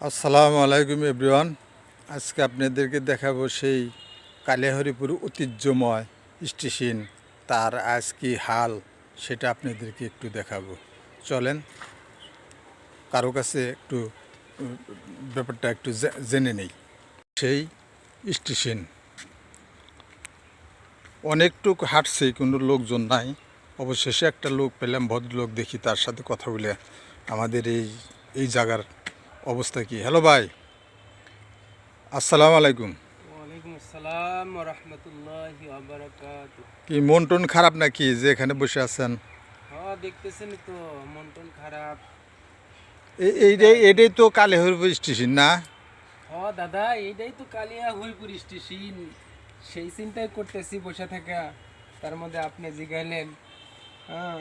আসসালামু আলাইকুম এভরিওয়ান। আজকে আপনাদেরকে দেখাবো সেই কালিয়াহরিপুর ঐতিহ্যময় স্টেশন, তার আজ কি হাল সেটা আপনাদেরকে একটু দেখাবো। চলেন কারো কাছে একটু ব্যাপারটা একটু জেনে নেই। সেই স্টেশন অনেকটুকু হাঁটছে, কোনো লোকজন নাই। অবশেষে একটা লোক পেলাম, ভদ্রলোক, দেখি তার সাথে কথা বলে আমাদের এই জায়গার অবস্থা কি। হ্যালো ভাই, আসসালামু আলাইকুম। ওয়ালাইকুম আসসালাম ওয়া রাহমাতুল্লাহি ওয়া বারাকাতুহু। কি মন টন খারাপ নাকি যে এখানে বসে আছেন? হ্যাঁ, দেখতেছেন তো মন টন খারাপ। এটাই তো কালিয়াহরিপুর স্টেশন না? হ্যাঁ দাদা, এইটাই তো কালিয়া হইপুর স্টেশন। সেই চিন্তাই করতেছি বসে থাকা, তার মধ্যে আপনি জিগাইলেন। হ্যাঁ,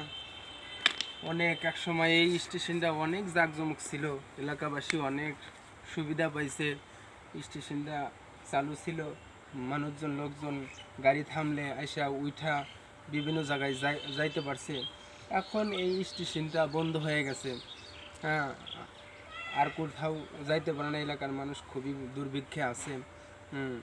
অনেক এক সময় এই স্টেশনটা অনেক জাঁকজমক ছিল, এলাকাবাসী অনেক সুবিধা পাইছে। স্টেশনটা চালু ছিল, মানুষজন লোকজন গাড়ি থামলে আইসা উঠা বিভিন্ন জায়গায় যাইতে পারছে। এখন এই স্টেশনটা বন্ধ হয়ে গেছে। হ্যাঁ, আর কোথাও যাইতে পারে না, এলাকার মানুষ খুবই দুর্ভিক্ষে আছে। হুম।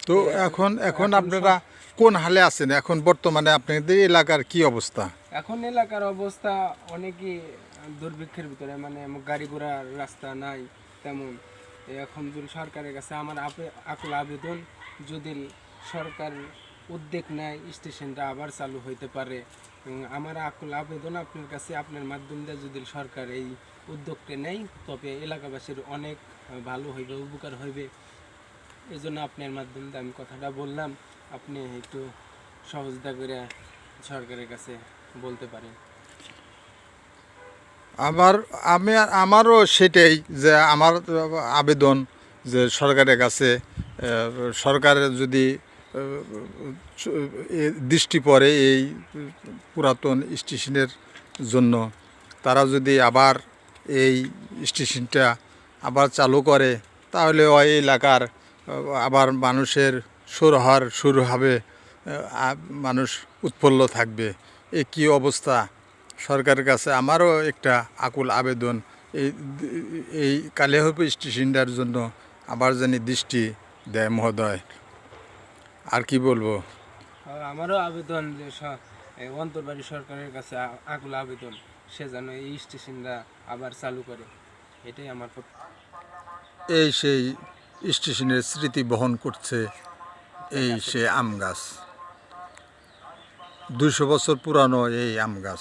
তো এখন এখন আপনারা কোন হালে আছেন এখন বর্তমানে? আপনাদের এলাকার কি অবস্থা? এখন এলাকার অবস্থা অনেকই দুর্ভিক্ষের ভিতরে, মানে গাড়ি ঘোড়ার রাস্তা নাই তেমন। এখন যদি সরকারের কাছে আমার আকুল আবেদন, যদি সরকার উদ্যোগ নেয় স্টেশনটা আবার চালু হইতে পারে। আমার আকুল আবেদন আপনার কাছে, আপনার মাধ্যম দিয়ে যদি সরকার এই উদ্যোগটা নেয় তবে এলাকাবাসীর অনেক ভালো হইবে, উপকার হইবে। এই জন্য আপনার মাধ্যম দিয়ে আমি কথাটা বললাম। আপনি একটু সহযোগিতা করে সরকারের কাছে বলতে পারেন। আমারও সেটাই, যে আমার আবেদন যে সরকারের কাছে, সরকারের যদি দৃষ্টি পড়ে এই পুরাতন স্টেশনের জন্য, তারা যদি আবার এই স্টেশনটা আবার চালু করে, তাহলে ওই এলাকার আবার মানুষের শুরু হবে, মানুষ উৎফুল্ল থাকবে। এ কী অবস্থা! সরকারের কাছে আমারও একটা আকুল আবেদন, এই এই কালিয়াহরিপুর স্টেশনটার জন্য আবার জানি দৃষ্টি দেয় মহোদয়। আর কি বলবো? আমারও আবেদন যে এই অন্তর্বাড়ি সরকারের কাছে আকুল আবেদন, সে যেন এই স্টেশনটা আবার চালু করে। এটাই আমার এই সেই স্টেশনের স্মৃতি বহন করছে এই সে আম গাছ, 200 বছর পুরানো এই আম গাছ।